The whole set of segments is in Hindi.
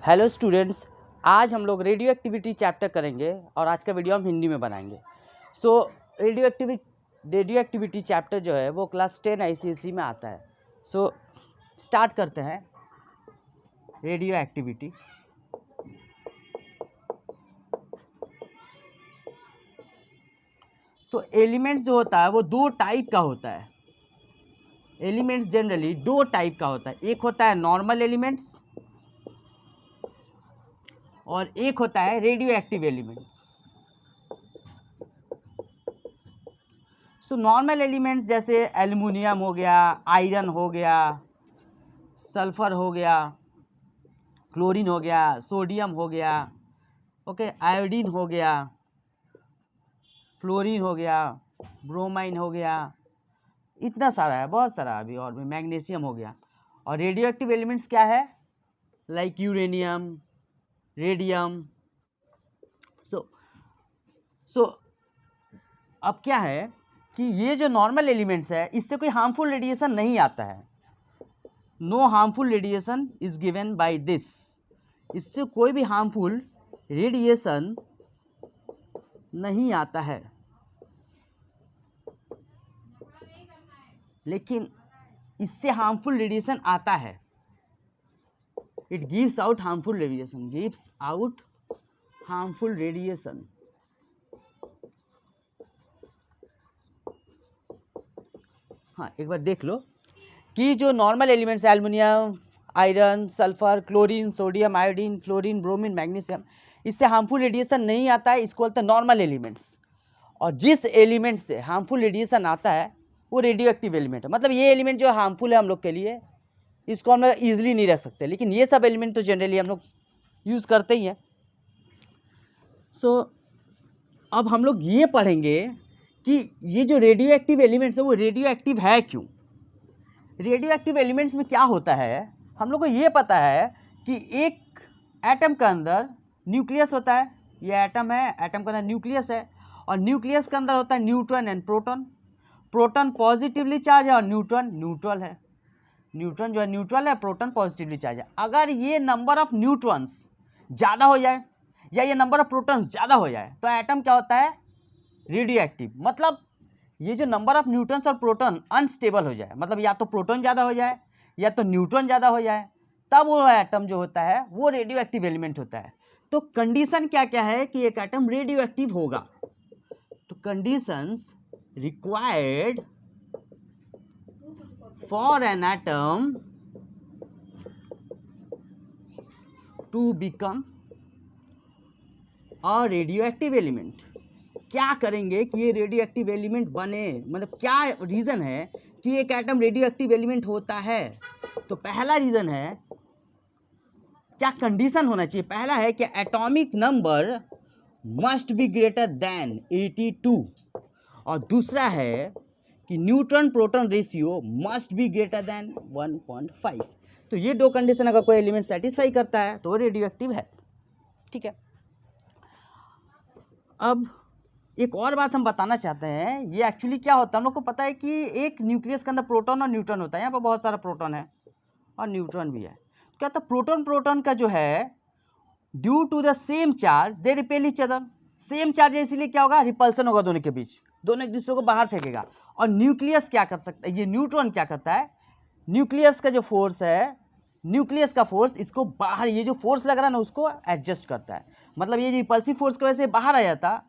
हेलो स्टूडेंट्स, आज हम लोग रेडियो एक्टिविटी चैप्टर करेंगे और आज का वीडियो हम हिंदी में बनाएंगे। रेडियो एक्टिविटी चैप्टर जो है वो क्लास 10 ICSE में आता है। स्टार्ट करते हैं रेडियो एक्टिविटी। तो एलिमेंट्स जो होता है वो दो टाइप का होता है। एलिमेंट्स जनरली दो टाइप का होता है, एक होता है नॉर्मल एलिमेंट्स और एक होता है radio active elements. Normal elements जैसे एल्युमिनियम हो गया, आयरन हो गया, सल्फर हो गया, क्लोरीन हो गया, सोडियम हो गया, ओके, आयोडीन हो गया, फ्लोरीन हो गया, ब्रोमाइन हो गया, इतना सारा है, बहुत सारा अभी और भी, मैग्नीशियम हो गया। और रेडियो एक्टिव एलिमेंट्स क्या है? Like uranium, radium. सो अब क्या है कि ये जो नॉर्मल एलिमेंट्स है इससे कोई हार्मफुल रेडिएशन नहीं आता है। No harmful radiation is given by this. इससे कोई भी हार्मफुल रेडिएशन नहीं आता है, लेकिन इससे हार्मफुल रेडिएशन आता है। It gives out harmful radiation, gives out harmful radiation. हाँ, एक बार देख लो कि जो नॉर्मल एलिमेंट्स है, aluminium, iron, sulphur, chlorine, sodium, iodine, fluorine, bromine, magnesium, इससे हार्मफुल रेडिएशन नहीं आता है, इसको बोलते हैं नॉर्मल एलिमेंट्स। और जिस एलिमेंट से हार्मफुल रेडिएशन आता है वो रेडियो एक्टिव एलिमेंट है। मतलब ये एलिमेंट जो हार्मफुल है हम लोग के लिए, इसको हम लोग ईजिली नहीं रख सकते, लेकिन ये सब एलिमेंट तो जनरली हम लोग यूज़ करते ही हैं। अब हम लोग ये पढ़ेंगे कि ये जो रेडियो एक्टिव एलिमेंट्स है वो रेडियो एक्टिव है क्यों। रेडियो एक्टिव एलिमेंट्स में क्या होता है, हम लोग को ये पता है कि एक एटम के अंदर न्यूक्लियस होता है। ये एटम है, एटम के अंदर न्यूक्लियस है और न्यूक्लियस के अंदर होता है neutron and proton. Proton positively charge है और न्यूट्रॉन न्यूट्रल है। न्यूट्रॉन जो है न्यूट्रल है, प्रोटॉन पॉजिटिवली चार्ज है। अगर ये नंबर ऑफ न्यूट्रॉन्स ज़्यादा हो जाए या ये नंबर ऑफ प्रोटॉन्स ज़्यादा हो जाए तो एटम क्या होता है? Radio active. मतलब ये जो नंबर ऑफ न्यूट्रॉन्स और प्रोटॉन अनस्टेबल हो जाए, मतलब या तो प्रोटॉन ज़्यादा हो जाए या तो न्यूट्रॉन ज़्यादा हो जाए, तब वो एटम जो होता है वो रेडियो एक्टिव एलिमेंट होता है। तो कंडीशन क्या क्या है कि एक एटम रेडियो एक्टिव होगा? तो conditions required for an atom to become a radioactive element. क्या करेंगे कि ये रेडियो एक्टिव एलिमेंट बने, मतलब क्या रीज़न है कि एक एटम रेडियो एक्टिव एलिमेंट होता है? तो पहला रीज़न है, क्या कंडीशन होना चाहिए? पहला है कि atomic number must be greater than 82 और दूसरा है कि neutron proton ratio must be greater than 1.5। तो ये दो कंडीशन अगर कोई एलिमेंट सेटिस्फाई करता है तो रेडियो एक्टिव है। ठीक है। अब एक और बात हम बताना चाहते हैं, ये एक्चुअली क्या होता है, हम लोग को पता है कि एक न्यूक्लियस के अंदर प्रोटॉन और न्यूट्रॉन होता है। यहाँ पर बहुत सारा प्रोटॉन है और न्यूट्रॉन भी है। क्या होता है? प्रोटॉन प्रोटॉन का जो है, due to the same charge they repel each other. Same charge है इसलिए क्या होगा? रिपल्सन होगा दोनों के बीच, दोनों एक दूसरे को बाहर फेंकेगा। और न्यूक्लियस क्या कर सकता है? ये न्यूट्रॉन क्या करता है? न्यूक्लियस का जो फोर्स है, न्यूक्लियस का फोर्स इसको बाहर, ये जो फोर्स लग रहा है ना उसको एडजस्ट करता है। मतलब ये रिपल्सिव फोर्स की वजह से बाहर आ जाता,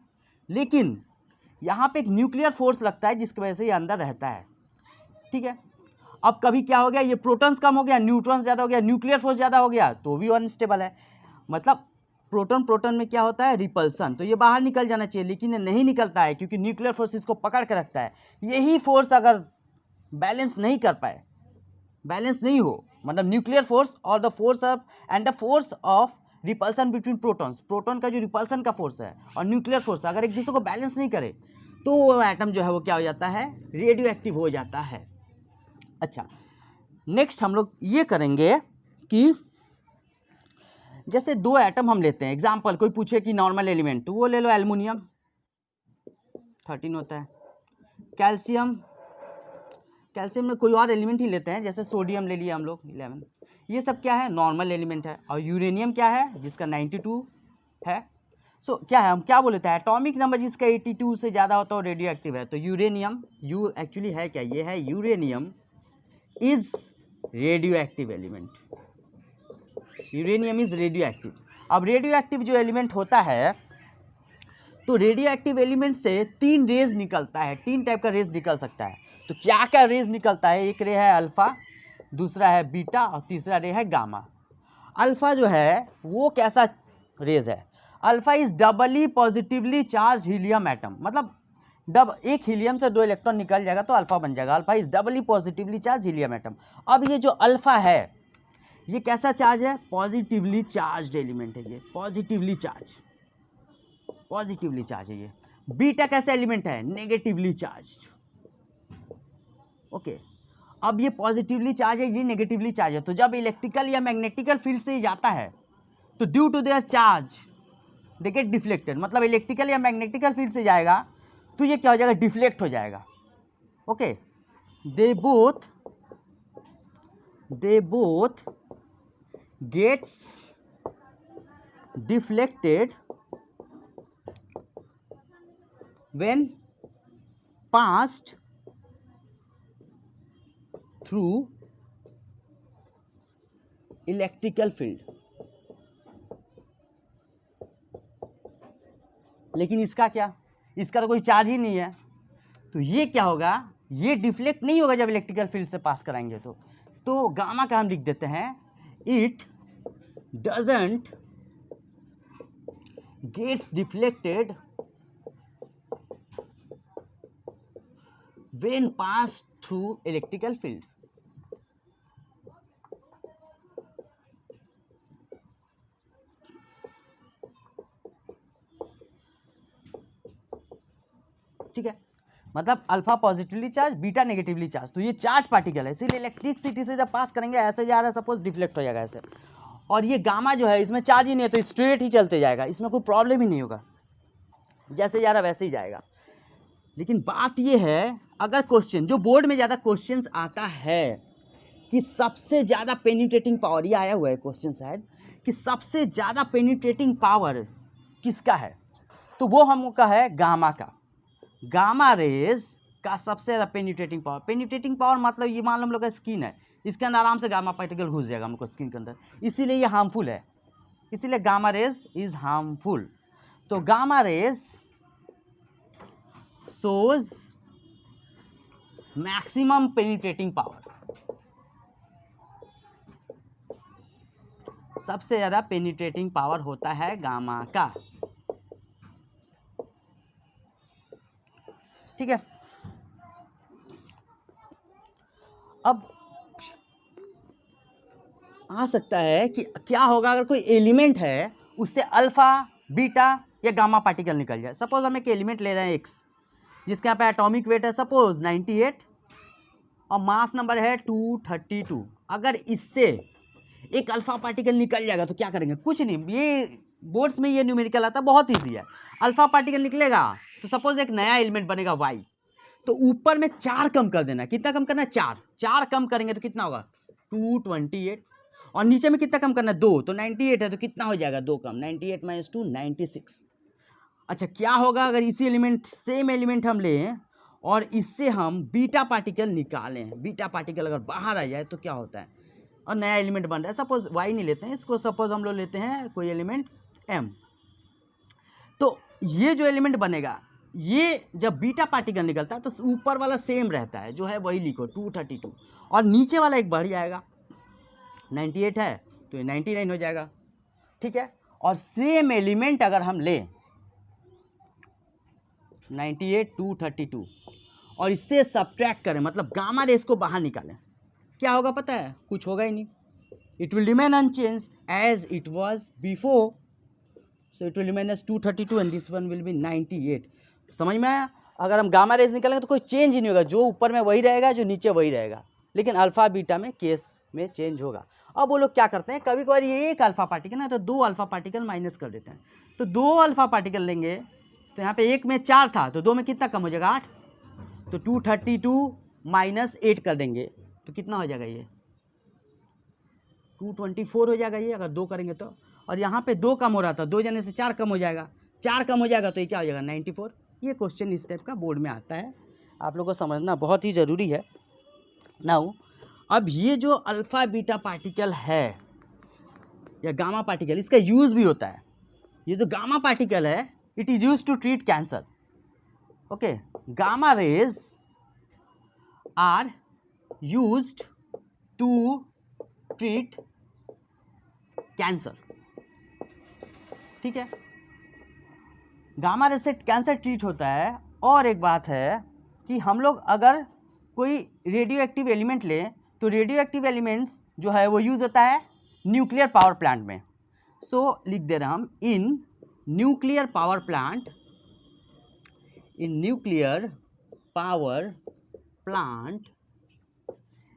लेकिन यहाँ पे एक न्यूक्लियर फोर्स लगता है जिसकी वजह से ये अंदर रहता है। ठीक है। अब कभी क्या हो गया, ये प्रोटॉन्स कम हो गया, न्यूट्रॉन्स ज़्यादा हो गया, न्यूक्लियर फोर्स ज़्यादा हो गया तो भी अनस्टेबल है। मतलब प्रोटॉन प्रोटॉन में क्या होता है? रिपल्सन। तो ये बाहर निकल जाना चाहिए लेकिन ये नहीं निकलता है क्योंकि न्यूक्लियर फोर्स इसको पकड़ के रखता है। यही फोर्स अगर बैलेंस नहीं कर पाए, बैलेंस नहीं हो, मतलब न्यूक्लियर फोर्स और the force of and the force of repulsion between protons, proton का जो रिपल्सन का फोर्स है और न्यूक्लियर फोर्स अगर एक दूसरे को बैलेंस नहीं करे तो वो एटम जो है वो क्या हो जाता है? रेडियो एक्टिव हो जाता है। अच्छा, नेक्स्ट हम लोग ये करेंगे कि जैसे दो एटम हम लेते हैं, एग्जाम्पल कोई पूछे कि नॉर्मल एलिमेंट, तो वो ले लो, एल्युमिनियम 13 होता है, कैल्शियम, कैल्शियम में कोई और एलिमेंट ही लेते हैं, जैसे सोडियम ले लिया हम लोग 11, ये सब क्या है, नॉर्मल एलिमेंट है। और यूरेनियम क्या है, जिसका 92 है। सो क्या है, हम क्या बोले थे, एटॉमिक नंबर जिसका 82 से ज़्यादा होता है वो रेडियो एक्टिव है। तो यूरेनियम, यू एक्चुअली है क्या, ये है uranium is radio active element. Uranium is radio active. अब रेडियो एक्टिव जो एलिमेंट होता है, तो रेडियो एक्टिव एलिमेंट से 3 रेज निकलता है, 3 टाइप का रेज निकल सकता है। तो क्या क्या रेज निकलता है, एक रे है अल्फा, दूसरा है बीटा और तीसरा रे है गामा। अल्फा जो है वो कैसा रेज है, alpha is doubly positively charge helium atom, मतलब एक हीलियम से 2 इलेक्ट्रॉन निकल जाएगा तो अल्फा बन जाएगा। Alpha is doubly positively charge helium atom. अब ये जो अल्फा है ये कैसा चार्ज है, पॉजिटिवली चार्ज एलिमेंट है, ये पॉजिटिवली चार्ज है ये। बीटा कैसा एलिमेंट है, नेगेटिवली चार्ज। ओके, अब ये पॉजिटिवली चार्ज है, ये नेगेटिवली चार्ज है। तो जब इलेक्ट्रिकल या मैग्नेटिकल फील्ड से जाता है तो due to their charge they get deflected, मतलब इलेक्ट्रिकल या मैग्नेटिकल फील्ड से जाएगा तो ये क्या हो जाएगा, डिफ्लेक्ट हो जाएगा। Okay, they both gets deflected when passed through electrical field। लेकिन इसका क्या, इसका तो कोई चार्ज ही नहीं है, तो ये क्या होगा, ये डिफ्लेक्ट नहीं होगा जब इलेक्ट्रिकल फील्ड से पास कराएंगे। तो गामा का हम लिख देते हैं, it doesn't gets deflected when passed through electrical field। ठीक है, मतलब alpha positively charge, beta negatively charge, तो ये चार्ज पार्टिकल है, इसीलिए इलेक्ट्रिसिटी से जब पास करेंगे ऐसे जा रहा है, सपोज डिफ्लेक्ट हो जाएगा ऐसे। और ये गामा जो है इसमें चार्ज ही नहीं है तो स्ट्रेट ही चलते जाएगा, इसमें कोई प्रॉब्लम ही नहीं होगा, जैसे जा रहा वैसे ही जाएगा। लेकिन बात ये है, अगर क्वेश्चन जो बोर्ड में ज़्यादा क्वेश्चंस आता है कि सबसे ज़्यादा पेनिट्रेटिंग पावर, ये आया हुआ है क्वेश्चन शायद, कि सबसे ज़्यादा पेनिट्रेटिंग पावर किसका है, तो वो हमका है गामा का। गामा रेज का सबसे ज़्यादा पेनिट्रेटिंग पावर मतलब ये मान लो हम लोग का स्किन है, इसके अंदर आराम से गामा पार्टिकल घुस जाएगा हमको स्किन के अंदर, इसीलिए ये हार्मफुल है, इसीलिए गामा रेज इज हार्मफुल। तो gamma rays shows maximum penetrating power, सबसे ज़्यादा पेनिट्रेटिंग पावर होता है गामा का। ठीक है, अब आ सकता है कि क्या होगा अगर कोई एलिमेंट है उससे अल्फा, बीटा या गामा पार्टिकल निकल जाए। सपोज हम एक एलिमेंट ले रहे हैं एक्स, जिसके यहाँ पे एटॉमिक वेट है सपोज 98 और मास नंबर है 232। अगर इससे एक अल्फा पार्टिकल निकल जाएगा तो क्या करेंगे, कुछ नहीं, ये बोर्ड्स में ये न्यूमेरिकल आता है, बहुत ईजी है। अल्फा पार्टिकल निकलेगा तो सपोज एक नया एलिमेंट बनेगा वाई, तो ऊपर में 4 कम कर देना, कितना कम करना है, 4 कम करेंगे तो कितना होगा 228, और नीचे में कितना कम करना है 2, तो 98 है तो कितना हो जाएगा 2 कम, 98 - 2 96। अच्छा, क्या होगा अगर इसी एलिमेंट, सेम एलिमेंट हम लें और इससे हम बीटा पार्टिकल निकालें, बीटा पार्टिकल अगर बाहर आ जाए तो क्या होता है, और नया एलिमेंट बन रहा है, सपोज वाई नहीं लेते हैं इसको, सपोज हम लोग लेते हैं कोई एलिमेंट एम। तो ये जो एलिमेंट बनेगा, ये जब बीटा पार्टिकल निकलता है तो ऊपर वाला सेम रहता है, जो है वही लिखो 232, और नीचे वाला एक बढ़ जाएगा, 98 है तो ये 99 हो जाएगा। ठीक है, और सेम एलिमेंट अगर हम लें 98 232 और इससे सब्ट्रैक्ट करें, मतलब गामा रेस को बाहर निकालें, क्या होगा पता है, कुछ होगा ही नहीं, it will remain unchanged as it was before, so it will remain as 232 and this one will be 98। समझ में आया, अगर हम गामा रेस निकालेंगे तो कोई चेंज ही नहीं होगा, जो ऊपर में वही रहेगा, जो नीचे वही रहेगा, लेकिन अल्फा बीटा में केस में चेंज होगा। अब वो लोग क्या करते हैं, कभी कभार ये एक अल्फा पार्टिकल है तो 2 अल्फा पार्टिकल माइनस कर देते हैं, तो 2 अल्फा पार्टिकल लेंगे तो यहाँ पे एक में 4 था तो 2 में कितना कम हो जाएगा 8, तो 232 - 8 कर देंगे तो कितना हो जाएगा ये 224 हो जाएगा ये, अगर 2 करेंगे तो। और यहाँ पे 2 कम हो रहा था, 2 जाने से 4 कम हो जाएगा, 4 कम हो जाएगा तो ये क्या हो जाएगा 94। ये क्वेश्चन इस टाइप का बोर्ड में आता है, आप लोगों को समझना बहुत ही ज़रूरी है। नाउ अब ये जो अल्फ़ा बीटा पार्टिकल है या गामा पार्टिकल, इसका यूज़ भी होता है। ये जो गामा पार्टिकल है it is use to treat cancer. Okay, gamma rays are used to treat cancer. ठीक है, गामा रेज से कैंसर ट्रीट होता है। और एक बात है कि हम लोग अगर कोई रेडियो एक्टिव एलिमेंट लें तो रेडियो एक्टिव एलिमेंट्स जो है वो यूज़ होता है न्यूक्लियर पावर प्लांट में। सो लिख दे रहे हम in nuclear power plant, in nuclear power plant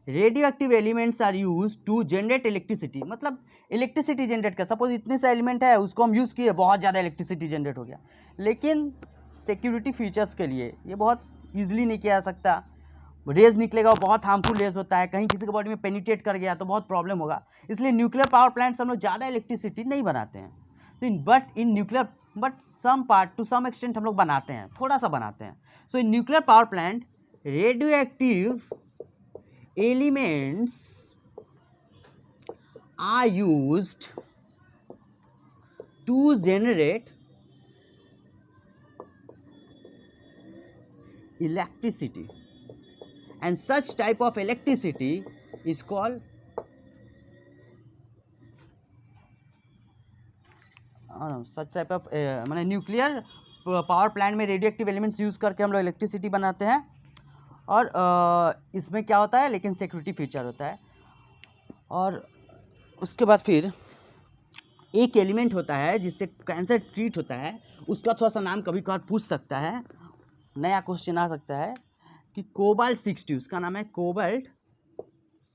radioactive elements are used to generate electricity. मतलब इलेक्ट्रिसिटी जनरेट कर, सपोज इतने से एलिमेंट है उसको हम यूज़ किए, बहुत ज़्यादा इलेक्ट्रिसिटी जनरेट हो गया, लेकिन सिक्योरिटी फीचर्स के लिए ये बहुत ईजिली नहीं किया जा सकता। रेज निकलेगा वो बहुत हार्मफुल रेज होता है, कहीं किसी के बॉडी में पेनिट्रेट कर गया तो बहुत प्रॉब्लम होगा। इसलिए न्यूक्लियर पावर प्लांट्स हम लोग ज़्यादा इलेक्ट्रिसिटी नहीं बनाते हैं। तो in nuclear but some part to some extent हम लोग बनाते हैं, थोड़ा सा बनाते हैं। So in nuclear power plant radioactive elements are used to generate electricity, and such type of electricity is called such type of माने न्यूक्लियर पावर प्लांट में रेडियो एक्टिव एलिमेंट्स यूज़ करके हम लोग इलेक्ट्रिसिटी बनाते हैं। और इसमें क्या होता है, लेकिन सिक्योरिटी फीचर होता है। और उसके बाद फिर एक एलिमेंट होता है जिससे कैंसर ट्रीट होता है, उसका थोड़ा सा नाम कभी कभार पूछ सकता है, नया क्वेश्चन आ सकता है कि कोबाल्ट 60, उसका नाम है कोबाल्ट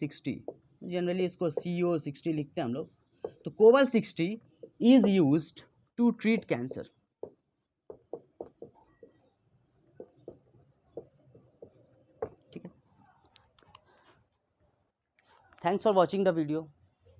60, जनरली इसको CO60 लिखते हैं हम लोग। तो cobalt 60 is used to treat cancer. ठीक है, thanks for watching the video.